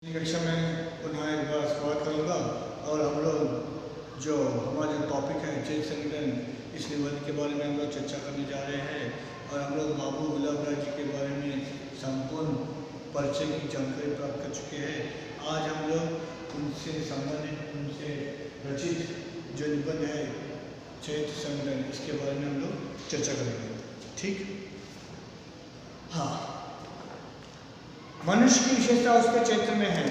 कक्षा में पुनः एक बार स्वागत करूँगा और हम लोग जो हमारा जो टॉपिक है चैत्र संगठन इस निबंध के बारे में हम लोग चर्चा करने जा रहे हैं और हम लोग बाबू गुलाब राय जी के बारे में संपूर्ण परिचय की जानकारी प्राप्त कर चुके हैं। आज हम लोग उनसे संबंधित उनसे रचित जो निबंध है चैत्र संगठन इसके बारे में हम लोग चर्चा करेंगे। ठीक, हाँ, मनुष्य की विशेषता उसके चैत्र में है।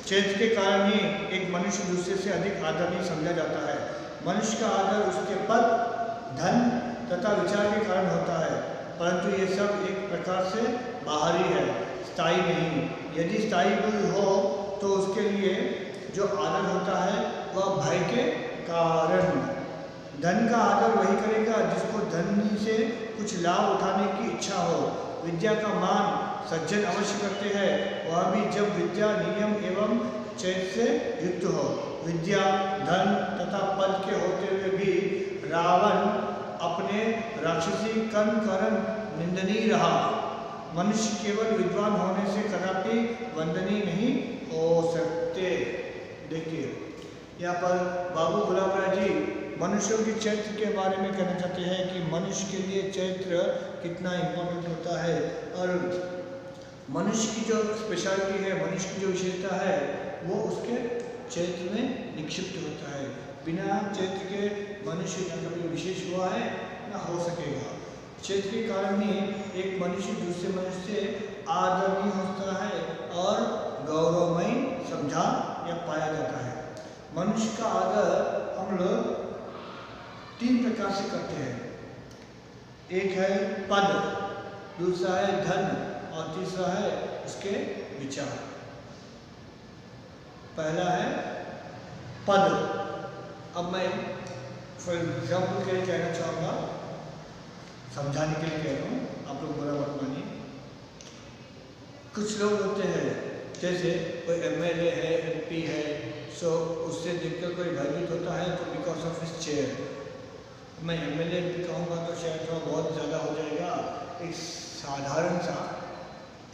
चैत्र के कारण ही एक मनुष्य दूसरे से अधिक आदरणीय समझा जाता है। मनुष्य का आदर उसके पद, धन तथा विचार के कारण होता है, परंतु ये सब एक प्रकार से बाहरी है, स्थायी नहीं। यदि स्थायी कोई हो तो उसके लिए जो आदर होता है वह भय के कारण। धन का आदर वही करेगा जिसको धन से कुछ लाभ उठाने की इच्छा हो। विद्या का मान सज्जन अवश्य करते हैं, वह भी जब विद्या नियम एवं चैत्र से युक्त हो। विद्या, धन तथा पद के होते हुए भी रावण अपने राक्षसी कर्म कारण निंदनीय रहा। मनुष्य केवल विद्वान होने से कदापि वंदनीय नहीं हो सकते। देखिए यहाँ पर बाबू गुलाब राय जी मनुष्यों की चैत्र के बारे में कहना चाहते हैं कि मनुष्य के लिए चैत्र कितना इम्पोर्टेंट होता है और मनुष्य की जो स्पेशलिटी है, मनुष्य की जो विशेषता है वो उसके चैत्र में निक्षिप्त होता है। बिना चैत्र के मनुष्य न कभी विशेष हुआ है न हो सकेगा। चैत्र के कारण ही एक मनुष्य दूसरे मनुष्य से आदरणीय होता है और गौरवमय समझा या पाया जाता है। मनुष्य का आदर हम लोग 3 प्रकार से करते हैं। एक है पद, दूसरा है धन और तीसरा है उसके विचार। पहला है पद। अब मैं फॉर एग्जाम्पल के लिए कहना चाहूँगा, समझाने के लिए कह रहा हूँ, आप लोग बुरा मत मानिए। कुछ लोग होते हैं जैसे कोई एमएलए है, एमपी है, सो उससे देखकर कोई भयभीत होता है तो बिकॉज ऑफ हिज चेयर। मैं एमएलए कहूँगा तो शायद थोड़ा बहुत ज़्यादा हो जाएगा। एक साधारण सा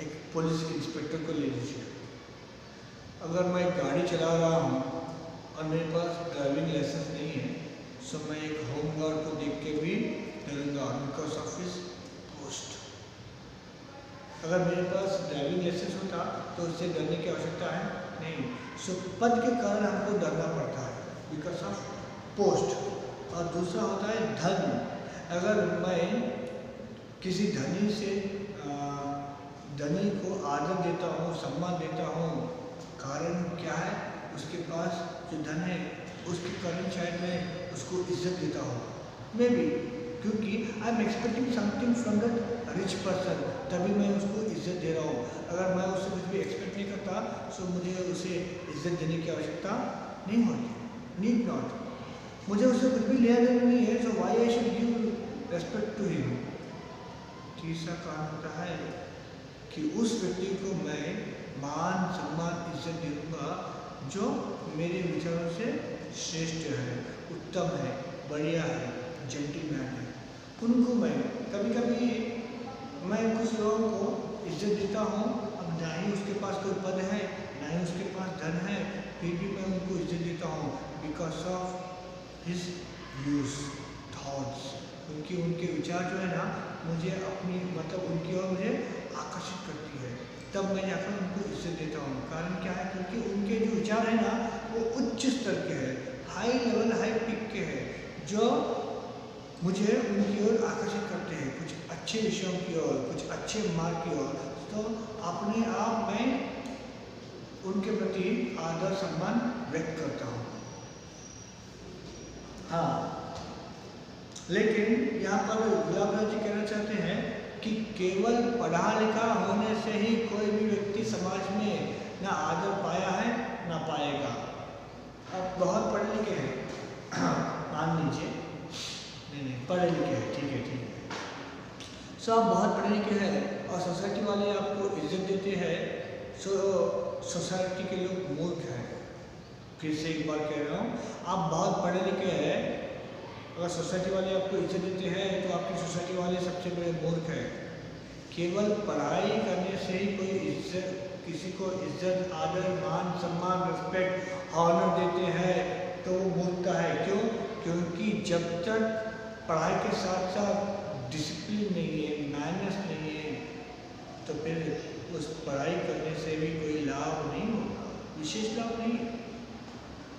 एक पुलिस इंस्पेक्टर को ले लीजिए। अगर मैं गाड़ी चला रहा हूँ और मेरे पास ड्राइविंग लाइसेंस नहीं है, सो मैं एक होमगार्ड को देख के भी डरूंगा बिकॉज ऑफ हिज पोस्ट। अगर मेरे पास ड्राइविंग लाइसेंस होता तो उससे डरने की आवश्यकता है नहीं। सो पद के कारण हमको डरना पड़ता है बिकॉज ऑफ पोस्ट। और दूसरा होता है धन। अगर मैं किसी धनी से धनी को आदर देता हूँ, सम्मान देता हूँ, कारण क्या है? उसके पास जो धन है उसके कारण शायद मैं उसको इज्जत देता हूँ, मे बी, क्योंकि I am expecting something from that rich person, तभी मैं उसको इज्जत दे रहा हूँ। अगर मैं उससे कुछ भी एक्सपेक्ट नहीं करता तो मुझे उसे इज्जत देने की आवश्यकता नहीं होती, नीड नॉट। मुझे उससे कुछ भी लेना देना नहीं है, so why I should give respect to him. तीसरा कारण होता है कि उस व्यक्ति को मैं मान, सम्मान, इज्जत दूंगा जो मेरे विचारों से श्रेष्ठ है, उत्तम है, बढ़िया है, जेंटलमैन है। उनको मैं कभी मैं कुछ लोगों को इज्जत देता हूँ, अब ना ही उसके पास कोई पद है ना ही उसके पास धन है, फिर भी मैं उनको इज्जत देता हूँ because of his views, thoughts. उनके विचार जो है ना मुझे अपनी मतलब उनकी ओर मुझे आकर्षित करती है, तब मैं जाकर उनको इज्जत देता हूँ। कारण क्या है? क्योंकि उनके जो विचार है ना वो उच्च स्तर के हैं, हाई लेवल, हाई पिक के हैं, जो मुझे उनकी ओर आकर्षित करते हैं, कुछ अच्छे विषयों की ओर, कुछ अच्छे मार्ग की ओर। तो अपने आप में उनके प्रति आदर सम्मान व्यक्त करता हूँ। हाँ, लेकिन यहाँ पर गुलाब राय जी कहना चाहते हैं कि केवल पढ़ा लिखा होने से ही कोई भी व्यक्ति समाज में ना आदर पाया है ना पाएगा। अब बहुत पढ़े लिखे हैं, मान लीजिए, नहीं पढ़े लिखे हैं, ठीक है, सो आप बहुत पढ़े लिखे हैं और सोसाइटी वाले आपको इज्जत देते हैं, सो सोसाइटी के लोग मूर्ख हैं। फिर से एक बार कह रहा हूँ, आप बहुत पढ़े लिखे हैं, अगर सोसाइटी वाले आपको इज्जत देते हैं तो आपकी सोसाइटी वाले सबसे बड़े मूर्ख हैं। केवल पढ़ाई करने से ही कोई इज्जत किसी को इज्जत, आदर, मान, सम्मान, रिस्पेक्ट, ऑनर देते हैं तो वो बोलता है। क्यों? क्योंकि जब तक पढ़ाई के साथ साथ डिसिप्लिन नहीं है, मैनर्स नहीं है, तो फिर उस पढ़ाई करने से भी कोई लाभ नहीं होगा, विशेष लाभ नहीं।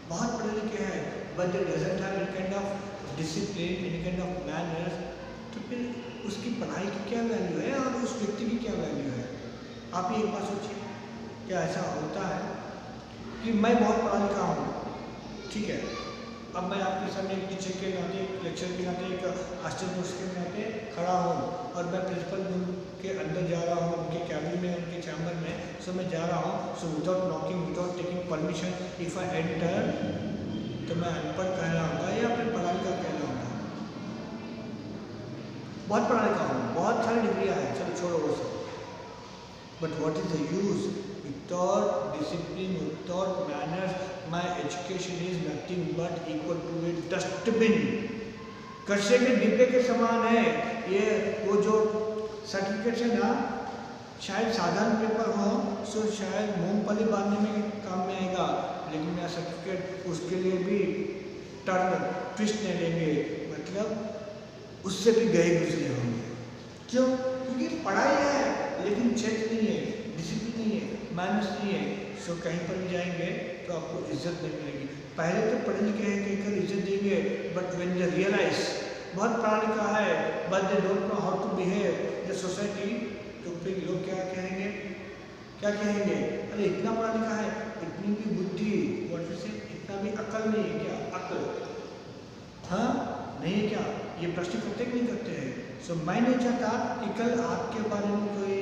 बहुत पढ़े लिखे हैं but they doesn't have any kind of discipline, any kind of manners, तो फिर उसकी पढ़ाई की क्या वैल्यू है और उस व्यक्ति की क्या वैल्यू है? आप ये एक बात सोचिए, क्या ऐसा होता है कि मैं बहुत पढ़ा लिखा हूँ, ठीक है, अब मैं आपके सामने एक टीचर के नाते, एक लेक्चर के नाते, एक असिस्टेंट प्रोफेसर के नाते खड़ा हूँ और मैं प्रिंसिपल रूम के अंदर जा रहा हूँ, उनके कैबिन में, उनके चैम्बर में, सो मैं जा रहा हूँ, so without knocking, without taking permission if I enter, तो मैं अनपढ़ कहलाऊंगा या फिर पढ़ा लिखा कहलाऊंगा? बहुत पढ़ा लिखा हूँ, बहुत सारी डिग्रियाँ हैं, चलो छोड़ो वो सब, but what is the use? Without discipline, without manners, my education is nothing but equal to a dustbin. कचरे के डिब्बे के समान है ये। वो जो सर्टिफिकेट है ना, शायद साधारण पेपर हो, सो शायद मूंगफली बांधने में काम में आएगा, लेकिन मेरा सर्टिफिकेट उसके लिए भी टर्न ट्विस्ट नहीं लेंगे, मतलब उससे भी गए गुजरे होंगे। क्यों? क्योंकि पढ़ाई है लेकिन क्षेत्र नहीं है, डिसिप्लिन नहीं है, मैनर्स नहीं है, सो कहीं पर भी जाएंगे तो आपको इज्जत नहीं मिलेगी। पहले तो पढ़े लिखे हैं कहकर इज्जत देंगे, बट व्हेन दे रियलाइज बहुत पढ़ा लिखा है but they don't know how to behave the society, तो फिर लोग क्या कहेंगे? क्या कहेंगे? अरे इतना पढ़ा लिखा है, इतनी भी बुद्धि, व्हाट से इतना भी अकल नहीं है क्या? अकल हाँ नहीं है क्या? ये प्रश्न करते कि नहीं करते हैं? सो मैं नहीं चाहता कि कल आपके बारे में कोई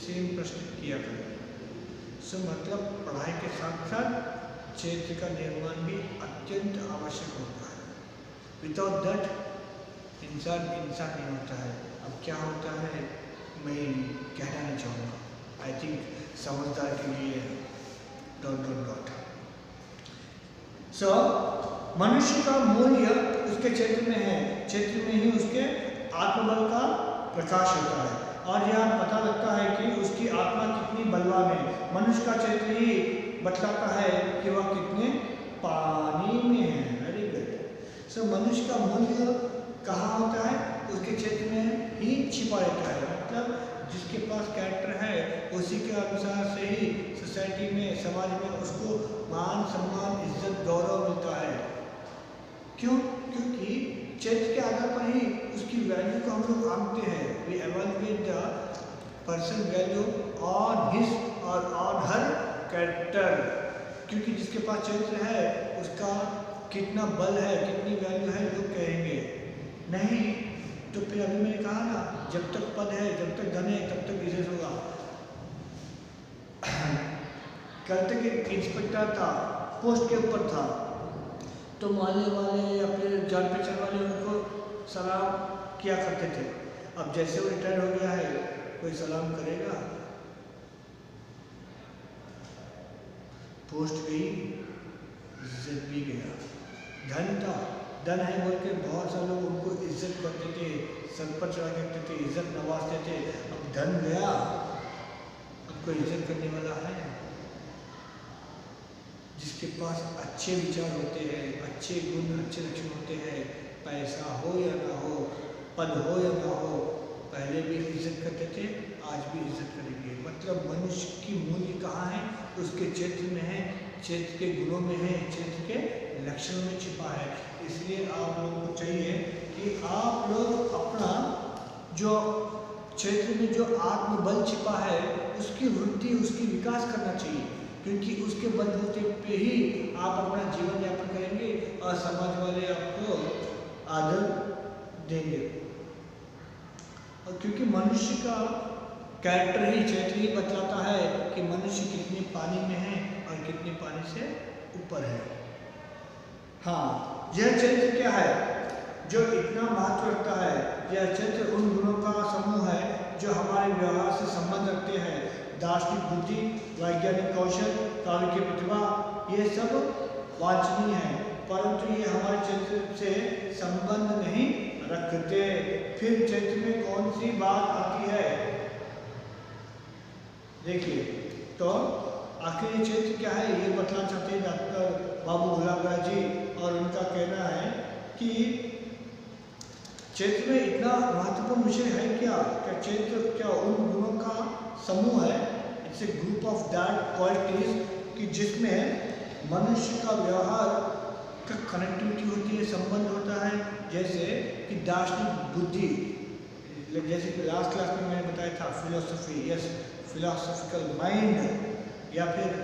सेम प्रश्न किया करे। सो मतलब पढ़ाई के साथ साथ क्षेत्र का निर्माण भी अत्यंत आवश्यक होता है। विदाउट दैट इंसान नहीं होता है। अब क्या होता है मैं कहना नहीं चाहूँगा, आई थिंक समझदार के लिए डॉट। सो मनुष्य का मूल्य उसके क्षेत्र में है, क्षेत्र में ही उसके आत्मबल का प्रकाश होता है और यह पता लगता है कि उसकी आत्मा कितनी बलवान है। मनुष्य का क्षेत्र ही बतलाता है कि वह कितने पानी में है। Very good. सो मनुष्य का मूल्य कहाँ होता है? उसके क्षेत्र में ही छिपा रहता है। मतलब जिसके पास कैरेक्टर है उसी के अनुसार से ही सोसाइटी में, समाज में उसको मान, सम्मान, इज्जत, गौरव मिलता है। क्यों? क्योंकि क्षेत्र के आधार पर ही उसकी वैल्यू को हम लोग आंकते हैं। We evaluate the person value on his or on her character. क्योंकि जिसके पास चरित्र है उसका कितना बल है, कितनी वैल्यू है लोग कहेंगे। नहीं तो फिर अभी मैंने कहा ना, जब तक पद है, जब तक धन है, तब तक इज्जत होगा। कल तक एक इंस्पेक्टर था, पोस्ट के ऊपर था, तो मोहल्ले वाले या फिर जान पहचान वाले उनको सलाम किया करते थे। अब जैसे वो रिटायर हो गया है, कोई सलाम करेगा? पोस्ट गई, इज्जत भी गया। धन था, धन है बोल के बहुत सारे लोग उनको इज्जत करते थे, सर पर चढ़ा करते थे, इज्जत नवाजते थे। अब धन गया, अब कोई इज्जत करने वाला है? जिसके पास अच्छे विचार होते हैं, अच्छे गुण, अच्छे लक्षण होते हैं, पैसा हो या ना हो, पद हो या ना हो, पहले भी इज्जत करते थे, आज भी इज्जत करेंगे। मतलब मनुष्य की मूल्य कहाँ है? उसके क्षेत्र में है, क्षेत्र के गुणों में है, क्षेत्र के लक्षणों में छिपा है। इसलिए आप लोगों को चाहिए कि आप लोग अपना जो क्षेत्र में जो आत्मबल छिपा है उसकी वृद्धि, उसकी विकास करना चाहिए, क्योंकि उसके बलबूते पे ही आप अपना जीवन यापन करेंगे और समाज वाले आपको आदर देंगे। और क्योंकि मनुष्य का कैरेक्टर ही, क्षेत्र ही बतलाता है कि मनुष्य कितने पानी में है और कितने पानी से ऊपर है। हाँ, यह क्षेत्र क्या है जो इतना महत्व रखता है? यह क्षेत्र उन गुणों का समूह है जो हमारे व्यवहार से संबंध रखते हैं। दार्शनिक बुद्धि, वैज्ञानिक कौशल, काव्य की प्रतिभा, ये सब वांछनीय है, परंतु ये हमारे क्षेत्र से संबंध नहीं रखते। फिर क्षेत्र में कौन सी बात आती है? देखिए, तो आखिर ये चैत्र क्या है ये बतलाना चाहते हैं डॉक्टर बाबू गुलाब राय जी, और उनका कहना है कि चैत्र में इतना महत्वपूर्ण विषय है क्या चैत्र क्या उन गुणों का समूह है, it's a group of that qualities कि जिसमें मनुष्य का व्यवहार का कनेक्टिविटी होती है, संबंध होता है। जैसे कि दार्शनिक बुद्धि, जैसे कि लास्ट क्लास में मैंने बताया था फिलोसफी, यस फिलोसॉफिकल माइंड, या फिर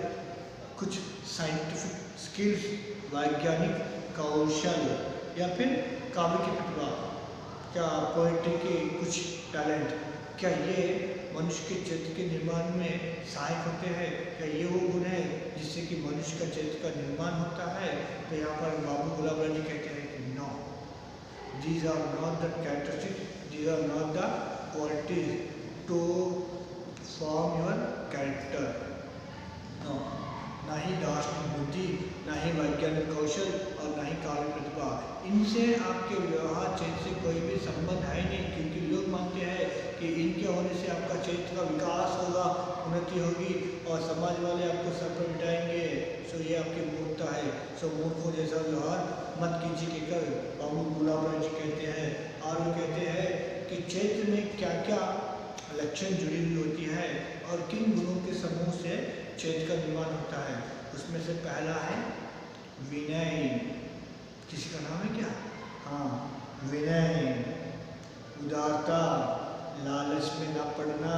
कुछ साइंटिफिक स्किल्स, वैज्ञानिक कौशल, या फिर काव्य की प्रतिभा, क्या पोएट्री के कुछ टैलेंट, क्या ये मनुष्य के चरित्र के निर्माण में सहायक होते हैं? क्या ये वो गुण है जिससे कि मनुष्य का चरित्र का निर्माण होता है? तो यहाँ पर बाबू गुलाब राय जी कहते हैं कि no, these are not the characteristics, these are not the qualities to form your character. No, ना ही दार्शनिक बुद्धि, ना ही वैज्ञानिक कौशल और ना ही काव्य प्रतिभा, इनसे आपके व्यवहार चरित्र से कोई भी संबंध है नहीं, क्योंकि लोग मानते हैं कि इनके होने से आपका चरित्र का विकास होगा, उन्नति होगी और समाज वाले आपको सर पर बिठाएंगे। सो ये आपकी मूर्खता है। सो मूर्खों जैसा व्यवहार मत कीजिए कर बाबू गुलाब राय जी कहते हैं। और वो कहते हैं कि चरित्र में क्या क्या लक्षण जुड़ी हुई होती है और किन गुणों के समूह से चरित्र का निर्माण होता है। उसमें से पहला है विनय। किसी का नाम है क्या? हाँ, विनय, उदारता, लालच में न पड़ना,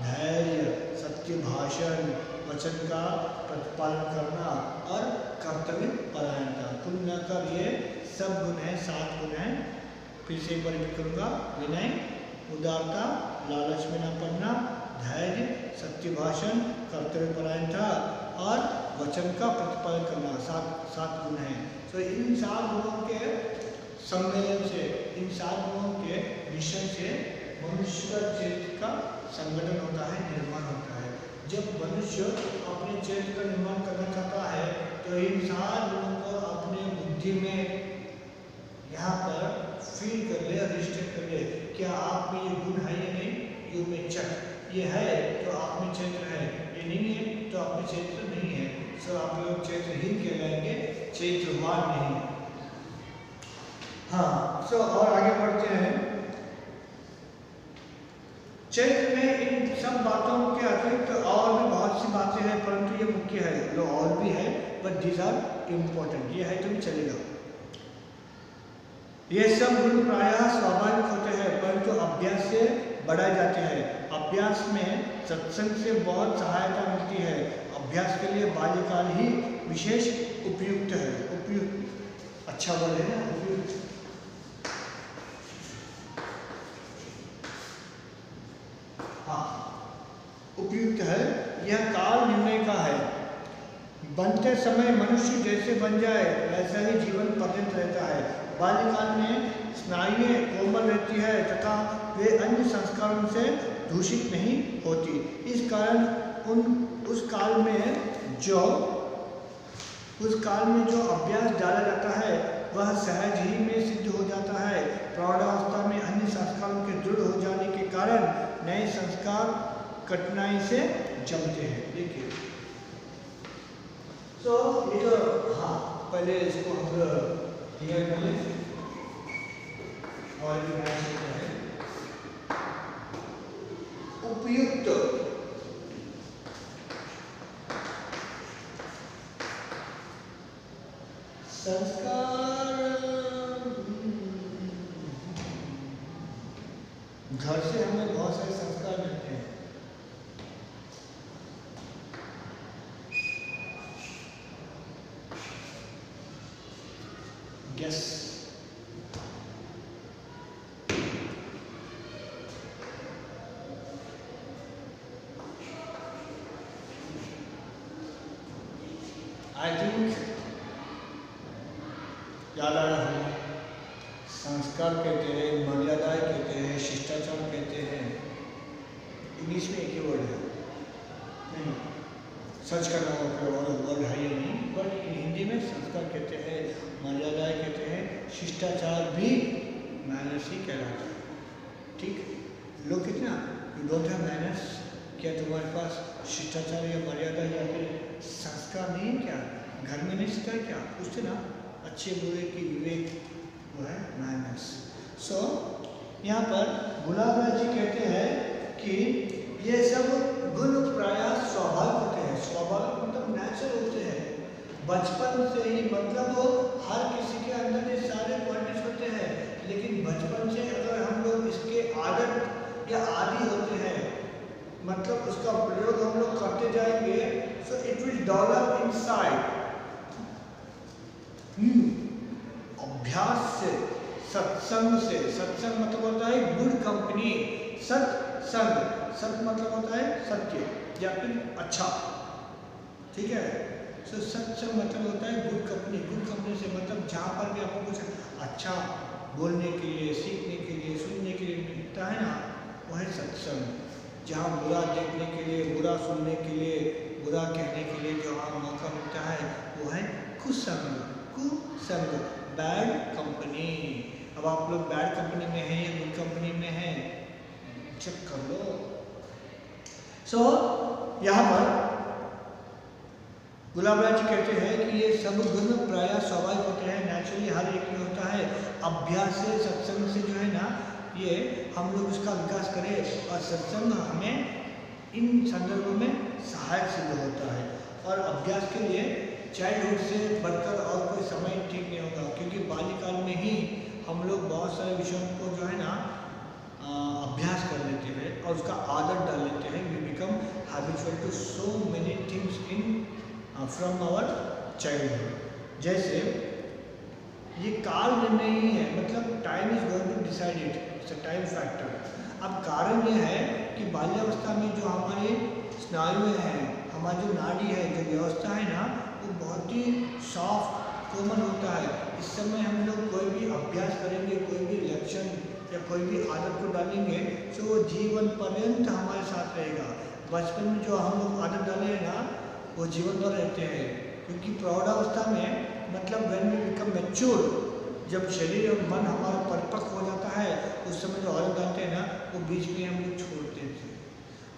धैर्य, सत्य भाषण, वचन का प्रतिपालन करना और कर्तव्य परायणता। कुल मिलाकर ये सब गुण हैं, 7 गुण हैं। फिर से एक बार रिपीट करूँगा, विनय, उदारता, लालच में न पड़ना, धैर्य, सत्य भाषण, कर्तव्य परायणता और वचन का प्रतिपालन करना, 7 गुण हैं। तो इन 7 गुणों के सम्मेलन से, इन 7 गुणों के मिश्रण से मनुष्य का चरित्र का संगठन होता है, निर्माण होता है। जब मनुष्य अपने चरित्र का निर्माण करना चाहता है तो इन 7 गुणों को अपने बुद्धि में यहाँ पर फील कर ले, रजिस्टर कर ले, क्या आप में ये गुण है या नहीं। यू में चेक, ये है तो आप में चरित्र है, ये नहीं है तो आप में चरित्र नहीं है। सो आप लोग चरित्रहीन कहलाएंगे, चरित्रवान नहीं। हाँ, सो और आगे बढ़ते हैं। चरित्र में इन सब बातों के अतिरिक्त और भी बहुत सी बातें हैं, परंतु ये मुख्य है। लो और भी है, बट दीज आर इम्पोर्टेंट। ये है तो भी चलेगा। ये सब गुण प्रायः स्वाभाविक होते हैं, परंतु अभ्यास से बढ़ाए जाते हैं। अभ्यास में सत्संग से बहुत सहायता मिलती है। अभ्यास के लिए बाल्यकाल ही विशेष उपयुक्त है। उपयुक्त अच्छा वर्ड है ना, उपयुक्त। हाँ, उपयुक्त है। यह काल निर्णय का है। बनते समय मनुष्य जैसे बन जाए वैसा ही जीवन पर्यंत रहता है। बाल्यकाल में स्नायुएं कोमल रहती है तथा वे अन्य संस्कारों से दूषित नहीं होती। इस कारण उस काल में जो अभ्यास डाला जाता है वह सहज ही में सिद्ध हो जाता है। प्रौढ़ावस्था में अन्य संस्कारों के दृढ़ हो जाने के कारण नए संस्कार कठिनाई से जमते हैं। देखिए, तो ये जो, हाँ, पहले इसको हम क्लियर कर लें और भी है उपयुक्त। संस्कार घर से हमें बहुत सारे संस्कार मिलते हैं। Yes. I think याद आ रहा है, संस्कार कहते हैं, मर्यादाएं कहते हैं, शिष्टाचार कहते हैं। इंग्लिश में एक ही वर्ड है, नहीं सर्च करना होगा और वर्ड है या नहीं, बट हिंदी में संस्कार कहते हैं, मर्यादाएं कहते हैं, शिष्टाचार भी मैनर्स ही कहलाता है। ठीक, लोग कितना यू डोंट हैव मैनर्स, क्या तुम्हारे पास शिष्टाचार या मर्यादा या फिर संस्कार नहीं है क्या? घर में नहीं सिखाया क्या? पूछते ना, अच्छे बुरे की विवेक वो है मैनर्स। सो यहाँ पर गुलाबराज जी कहते हैं कि ये सब गुण प्रायः स्वाभाविक होते हैं। स्वाभाविक मतलब नेचुरल होते हैं, बचपन से ही, मतलब वो हर किसी के अंदर ये सारे क्वालिटीज होते हैं, लेकिन बचपन से अगर हम लोग इसके आदत या आदी होते हैं, मतलब उसका प्रयोग हम लोग करते जाएंगे, so it will develop inside. अभ्यास से, सत्संग से, सत्संग मतलब होता है गुड कंपनी, सत्संग, सत मतलब होता है सत्य या फिर अच्छा, ठीक है। सो सत्संग मतलब होता है गुड कंपनी। गुड कंपनी से मतलब जहाँ पर भी आपको कुछ अच्छा बोलने के लिए, सीखने के लिए, सुनने के लिए मिलता है ना, वो है सत्संग। जहाँ बुरा देखने के लिए, बुरा सुनने के लिए, बुरा कहने के लिए जहाँ मौका मिलता है, वो है कुसंग। कुसंग, बैड कंपनी। अब आप लोग बैड कंपनी में हैं या गुड कंपनी में हैं, चेक कर लो। सो यहाँ पर गुलाबराज जी कहते हैं कि ये सब गुण प्रायः स्वाभाविक होते हैं, नेचुरली हर एक में होता है। अभ्यास से, सत्संग से जो है ना, ये हम लोग उसका विकास करें, और सत्संग हमें इन संदर्भों में सहायक सिद्ध होता है। और अभ्यास के लिए चाइल्डहुड से बढ़कर और कोई समय ठीक नहीं होगा, क्योंकि बाल्यकाल में ही हम लोग बहुत सारे विषयों को जो है ना अभ्यास कर लेते हैं और उसका आदत डाल लेते हैं। We become habitual to so many things in from our childhood. जैसे ये काल निर्णय ही है, मतलब time is going to decide it, it's a time factor. अब कारण ये है कि बाल्यावस्था में जो हमारे स्नायुएं हैं, हमारी जो नाड़ी है, जो व्यवस्था है ना, वो बहुत ही सॉफ्ट, कोमल होता है। इस समय हम लोग कोई भी अभ्यास करेंगे, कोई भी लक्षण या कोई भी आदत को डालेंगे, तो वो जीवन पर्यंत हमारे साथ रहेगा। बचपन में जो हम लोग आदत डाले हैं ना, वो जीवन भर रहते हैं, क्योंकि प्रौढ़ावस्था में, मतलब व्हेन वी बिकम मैच्योर, जब शरीर और मन हमारा परिपक्व हो जाता है, उस समय जो आदत डालते हैं ना, वो बीच में हम लोग छोड़ते थे।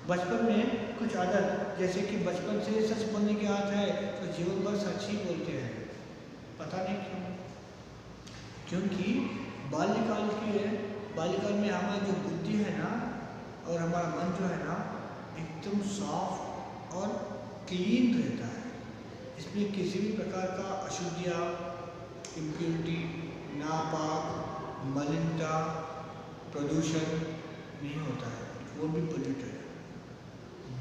बचपन में कुछ आदत, जैसे कि बचपन से सच बोलने की आदत है, तो जीवन भर सच ही बोलते हैं, पता नहीं क्यों। क्योंकि बाल्यकाल में हमारी जो बुद्धि है ना, और हमारा मन जो है ना, एकदम सॉफ्ट और क्लीन रहता है। इसमें किसी भी प्रकार का अशुद्धियाँ, इम्प्योरिटी, नापाक, मलिनता, प्रदूषण नहीं होता है, वो भी पोल्यूटेड है।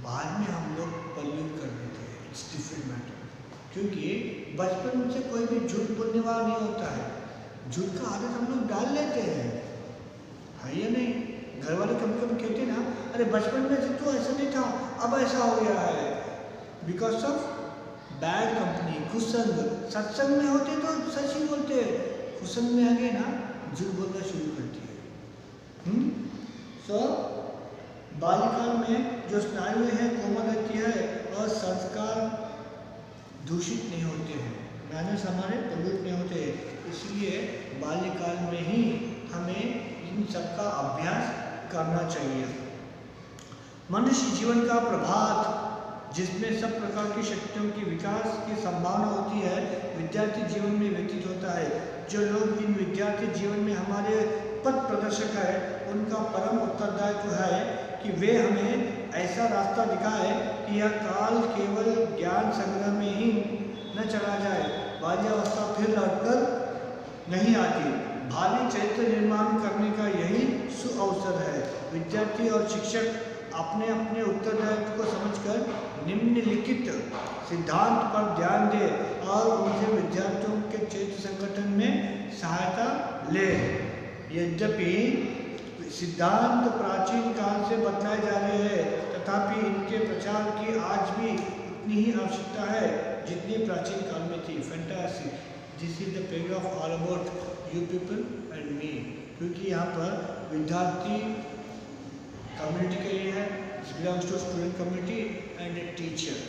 बाद में हम लोग पोल्यूट कर देते हैं, इट्स डिफरेंट मैटर। क्योंकि बचपन से कोई भी झूठ बोलने वाला नहीं होता है, झूठ का आदत हम लोग डाल लेते हैं, है या नहीं? घर वाले कभी कभी कहते हैं ना, अरे बचपन में तो ऐसा नहीं था, अब ऐसा हो गया है, बिकॉज ऑफ बैड कंपनी, कुसंग। सत्संग में होते तो सच ही बोलते, कुसंग में आ गए ना, झूठ बोलना शुरू करती है। सो बाल्यकाल में जो स्नायुएं हैं कोमल रहती है और संस्कार दूषित नहीं होते हैं, मैनर्स हमारे पोल्यूट नहीं होते, इसलिए बाल्यकाल में ही हमें इन सब का अभ्यास करना चाहिए। मनुष्य जीवन का प्रभात, जिसमें सब प्रकार की शक्तियों की विकास की संभावना होती है, विद्यार्थी जीवन में व्यतीत होता है। जो लोग इन विद्यार्थी जीवन में हमारे पथ प्रदर्शक है, उनका परम उत्तरदायित्व है कि वे हमें ऐसा रास्ता दिखाए कि यह काल केवल ज्ञान संग्रह में ही न चला जाए, बाल्यावस्था फिर लौटकर नहीं आती। भावी चरित्र निर्माण करने का यही सुअवसर है। विद्यार्थी और शिक्षक अपने अपने उत्तरदायित्व को समझकर निम्नलिखित सिद्धांत पर ध्यान दें और उनसे विद्यार्थियों के चरित्र संगठन में सहायता लें। यद्यपि सिद्धांत प्राचीन काल से बदलाए जा रहे हैं, तथापि इनके प्रचार की आज भी उतनी ही आवश्यकता है जितनी प्राचीन काल में थी। Fantasy, this is the paragraph all about you people and me, क्योंकि यहाँ पर विद्यार्थी कम्युनिटी के लिए है, belongs to student community and a teacher.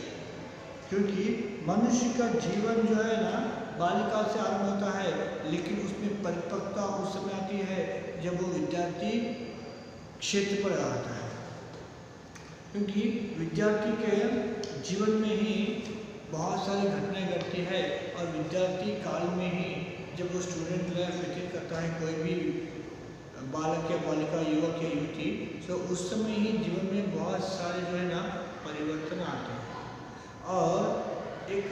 क्योंकि मनुष्य का जीवन जो है ना, बाल्यकाल से आरंभ होता है, लेकिन उसमें परिपक्वता उस समय आती है जब वो विद्यार्थी क्षेत्र पर आता है। क्योंकि विद्यार्थी के जीवन में ही बहुत सारी घटनाएं घटती है और विद्यार्थी काल में ही जब वो स्टूडेंट लाइफ व्यतीत करता है, कोई भी बालक या बालिका, युवक या युवती, तो उस समय ही जीवन में बहुत सारे जो है ना परिवर्तन आते हैं। और एक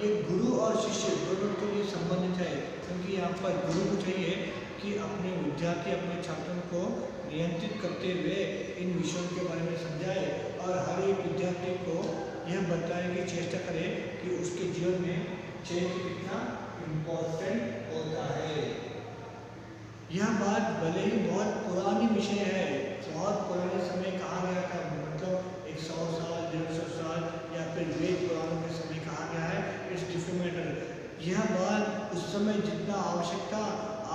ये गुरु और शिष्य दोनों के लिए संबंधित है, क्योंकि यहाँ पर गुरु को चाहिए कि अपने विद्यार्थी, अपने छात्रों को नियंत्रित करते हुए इन विषयों के बारे में समझाए और हर एक विद्यार्थी को यह बताने की चेष्टा करे कि उसके जीवन में चेंज कितना इम्पोर्टेंट होता है। यह बात भले ही बहुत पुरानी विषय है, बहुत पुराने समय कहा गया था, मतलब 100 साल 150 साल या फिर वेद पुराणों के समय कहा गया है। It's different matter. यह बात उस समय जितना आवश्यक था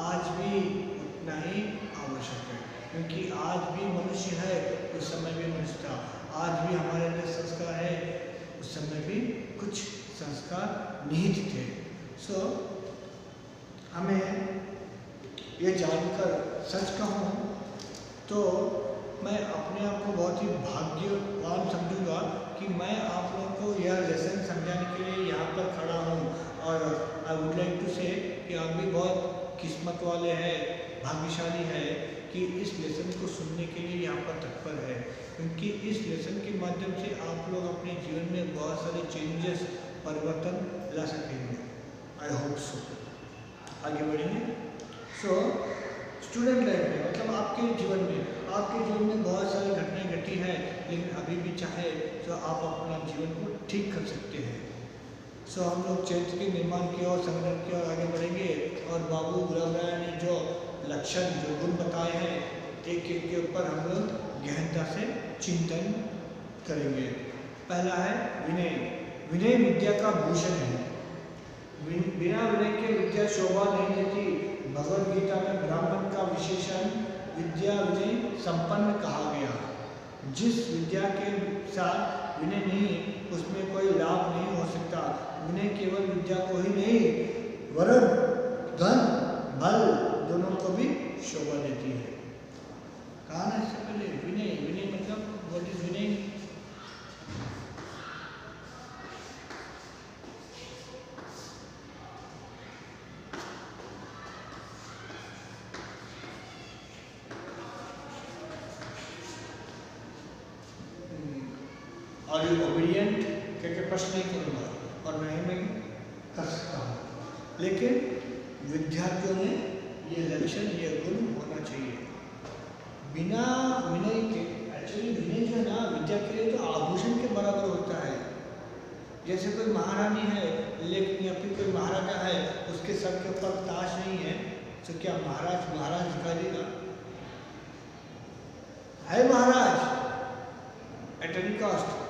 आज भी उतना ही आवश्यक है, क्योंकि आज भी मनुष्य है, उस समय भी मनुष्य था। आज भी हमारे अंदर संस्कार है, उस समय भी कुछ संस्कार निहित थे। सो हमें ये जानकर सच कहूँ तो मैं अपने आप को बहुत ही भाग्यवान समझूंगा कि मैं आप लोगों को यह लेसन समझाने के लिए यहाँ पर खड़ा हूँ। और आई वुड लाइक टू से कि आप भी बहुत किस्मत वाले हैं, भाग्यशाली हैं कि इस लेसन को सुनने के लिए यहाँ पर तत्पर है, क्योंकि इस लेसन के माध्यम से आप लोग अपने जीवन में बहुत सारे चेंजेस, परिवर्तन ला सकेंगे। I hope so. आगे बढ़ेंगे। सो स्टूडेंट लाइफ में, मतलब आपके जीवन में बहुत सारी घटनाएं घटी हैं, लेकिन अभी भी चाहे तो आप अपना जीवन को ठीक कर सकते हैं। सो हम लोग चरित्र के निर्माण की ओर, संगठन की ओर आगे बढ़ेंगे और बाबू गुलाब राय ने जो लक्षण, जो गुण बताए हैं, एक एक के ऊपर हम लोग गहनता से चिंतन करेंगे। पहला है विनय। विनय विद्या का भूषण है। बिना विनय के विद्या शोभा नहीं देती। भगवद गीता में ब्राह्मण का विशेषण विद्या विनय संपन्न कहा गया। जिस विद्या के साथ विनय नहीं, उसमें कोई लाभ नहीं हो सकता। विनय केवल विद्या को ही नहीं, वरन धन बल दोनों को भी शोभा देती है। कहा ना इससे पहले विनय। विनय मतलब व्हाट इज विनय? और यू ओबीडियंट करके प्रश्न नहीं करूँगा और नहीं मैं कर सकता हूँ, लेकिन विद्यार्थियों में ये लक्षण, ये गुण होना चाहिए। बिना विनय के, एक्चुअली विनय जो है ना विद्या के लिए तो आभूषण के बराबर होता है। जैसे कोई महारानी है, लेकिन या फिर कोई महाराजा है, उसके सर के ऊपर ताज नहीं है, तो क्या महाराज दिखाई देगा? है महाराज एट एनी कॉस्ट,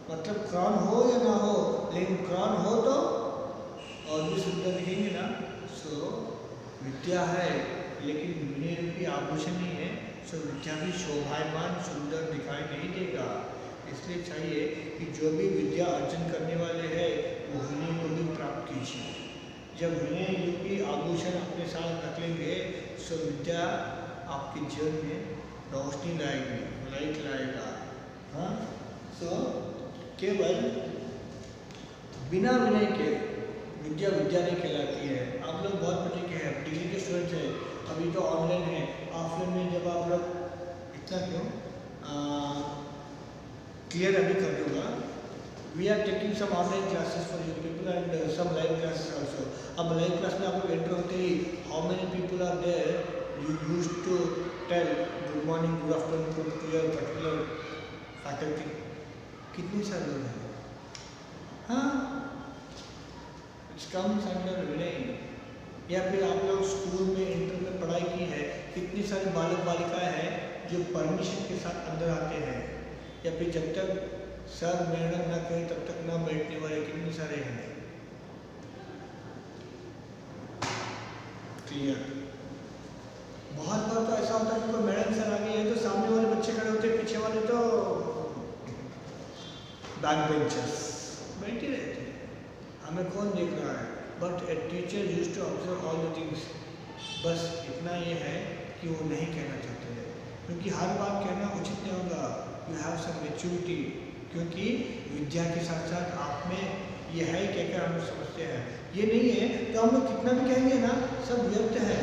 मतलब क्रॉन हो या ना हो, लेकिन क्रॉन हो तो और भी सुंदर दिखेंगे ना। सो विद्या है, लेकिन विनय रूपी आभूषण नहीं है, सो विद्या भी शोभायमान सुंदर दिखाई नहीं देगा। इसलिए चाहिए कि जो भी विद्या अर्जन करने वाले हैं वो विनय को भी प्राप्त कीजिए। जब विनय रूपी आभूषण अपने साथ रख लेंगे, सो विद्या आपके जीवन में रोशनी लाएगी, लाइट लाएगा। हाँ, सो केवल बिना विनय के विद्या नहीं कहलाती है। आप लोग बहुत बच्चे के हैं, डिग्री के स्टूडेंट्स हैं, अभी तो ऑनलाइन है। ऑफलाइन में जब आप लोग इतना क्यों क्लियर अभी कर दूँगा। We are taking some online classes for you people and some live classes also. अब लाइव क्लास में आप लोग एंटर होते ही how many people are there, you use to tell good morning, good afternoon to your particular faculty. कितने सारे लोग हैं? हाँ, इट्स कम्स अंडर विनय। या फिर आप लोग स्कूल में, इंटर में पढ़ाई की है, कितनी सारी बालक बालिकाएं हैं जो परमिशन के साथ अंदर आते हैं, या फिर जब तक सर मैडम ना कहें तब तक ना बैठने वाले कितने सारे हैं। क्लियर? बहुत बार तो ऐसा होता है कि कोई मैडम सर आ गई है तो सामने वाले बच्चे खड़े होते हैं, पीछे वाले तो बैक बेंचर्स बैठे रहते हैं, हमें कौन देख रहा है। But a teacher use to observe all the things. बस इतना ये है कि वो नहीं कहना चाहते हैं, क्योंकि हर बात कहना उचित नहीं होगा। यू हैव सम मैच्योरिटी, क्योंकि विद्या के साथ साथ आप में ये है क्या हम लोग समझते हैं। ये नहीं है तो हम लोग कितना भी कहेंगे ना, सब व्यर्थ है।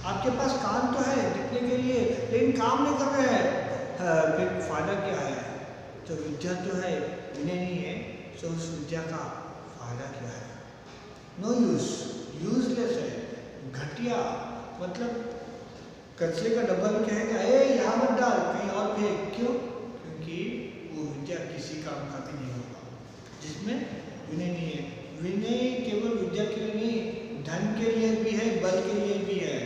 आपके पास कान तो है दिखने के लिए, लेकिन काम नहीं कर रहे हैं, फिर फायदा क्या है। तो विद्या तो है, विनय नहीं है, तो उस विद्या का फायदा क्या है। नो यूज, यूजलेस है, घटिया, मतलब कचरे का डब्बा भी कहेगा ए यहाँ मत डाल, कहीं और फेंक, क्यों? क्योंकि वो विद्या किसी काम का भी नहीं होगा जिसमें विनय नहीं है। विनय केवल विद्या के लिए नहीं, धन के लिए भी है, बल के लिए भी है।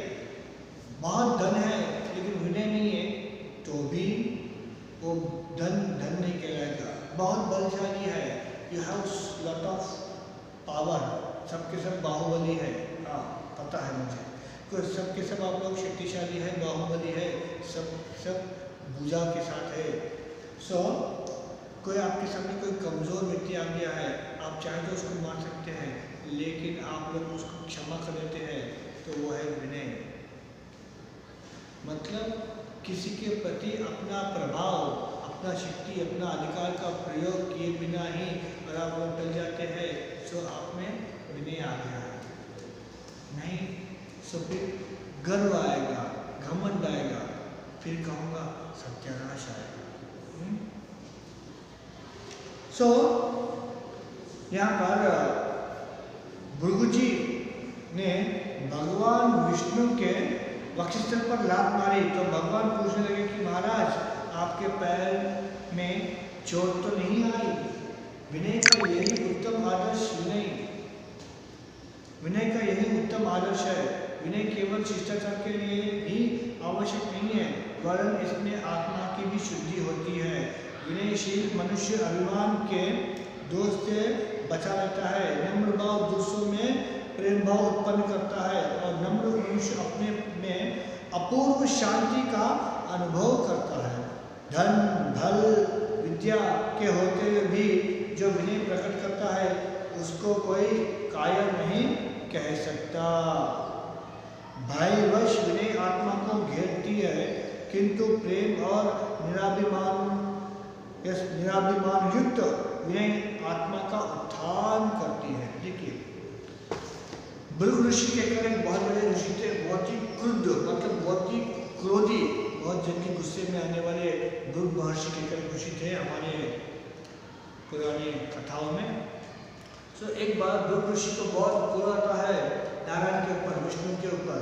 बहुत धन है लेकिन विनय नहीं है तो भी वो धन नहीं कहलाएगा। बहुत बलशाली है, you have lot of power, सबके सब बाहुबली है, हाँ पता है मुझे, तो सबके सब आप लोग शक्तिशाली है, बाहुबली है, सब भुजा के साथ है। सो कोई आपके सामने कोई कमज़ोर व्यक्ति आ गया है, आप चाहे तो उसको मार सकते हैं, लेकिन आप लोग उसको क्षमा कर देते हैं, तो वो है विनय। मतलब किसी के प्रति अपना प्रभाव, अपना शक्ति, अपना अधिकार का प्रयोग किए बिना ही अगर आप लोग टल जाते हैं, तो आप में विनय आ गया है। नहीं तो फिर गर्व आएगा, घमंड आएगा, फिर कहूँगा सत्यानाश आएगा। सो यहाँ पर भृगु जी ने भगवान विष्णु के वक्षस्थल पर लात मारी, तो भगवान पूछने लगे कि महाराज आपके पैर में चोट तो नहीं आई? विनय का यही उत्तम आदर्श विनय का यही उत्तम आदर्श है। विनय केवल शिष्टाचार के लिए ही आवश्यक नहीं है, वरन इसमें आत्मा की भी शुद्धि होती है। विनयशील मनुष्य अभिमान के दोष से बचा रहता है, नम्र भाव दूसरों में प्रेम भाव उत्पन्न करता है, और नम्र मनुष्य अपने में अपूर्व शांति का अनुभव करता है। धन धल विद्या के होते हुए भी जो विनय प्रकट करता है, उसको कोई कायर नहीं कह सकता। भयवश विनय आत्मा को घेरती है, किंतु प्रेम और निराभिमान युक्त विनय आत्मा का उत्थान करती है। देखिए भृगु ऋषि कहकर एक बहुत बड़े ऋषि थे, बहुत ही क्रुद्ध, मतलब बहुत ही क्रोधी, बहुत जल्दी गुस्से में आने वाले भृगु महर्षि कहकर ऋषि थे हमारे पुरानी कथाओं में। सो एक बार भृगु ऋषि को बहुत क्रोध आता है नारायण के ऊपर, विष्णु के ऊपर।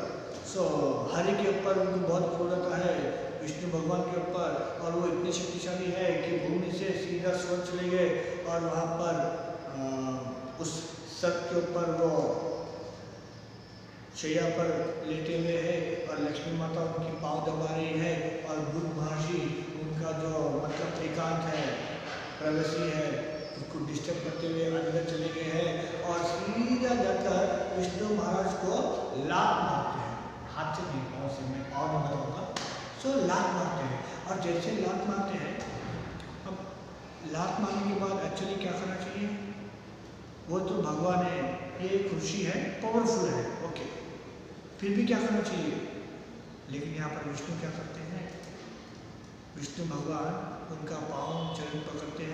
सो हरि के ऊपर उनको बहुत क्रोध आता है, विष्णु भगवान के ऊपर, और वो इतने शक्तिशाली है कि भूमि से सीधा स्वर्ग चले गए और वहाँ पर उस सर्प के ऊपर वो शैया पर लेटे हुए हैं और लक्ष्मी माता उनकी पाँव दबा रही है, और भृगु महर्षि उनका जो मतलब एकांत है, प्राइवेसी है, उसको डिस्टर्ब करते हुए अंदर चले गए हैं और सीधा जाकर विष्णु महाराज को लात मारते हैं, हाथ से नहीं, पाँव से, मैं पाँव नहीं बताऊँगा। सो लात मारते हैं, और जैसे लात मारते हैं, अब लात मारने के बाद एक्चुअली क्या करना चाहिए? वो तो भगवान है, ये एक ऋषि है, पावरफुल है, ओके, फिर भी क्या करना चाहिए? लेकिन यहाँ पर विष्णु क्या करते हैं? विष्णु भगवान उनका पाँव चरण पकड़ते हैं